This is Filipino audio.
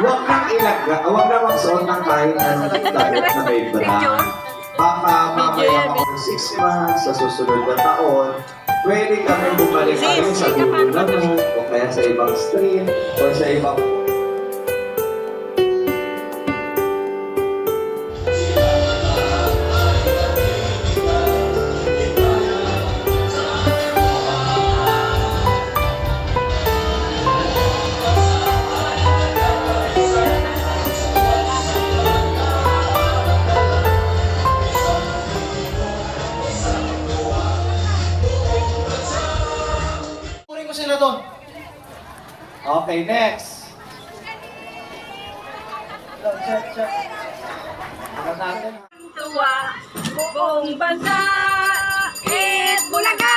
Huwag nang ilaga, huwag na magsuot ng kahit anong damit na may bra. Baka mamaya mga 6 months sa susunod na taon, pwede kami bumalik kami sa dulo na mo, o kaya sa ibang street, o sa ibang... Kunin ko sila doon. Okay, next. Check. Ano natin? Tuwa, buong bansa, Bulaga!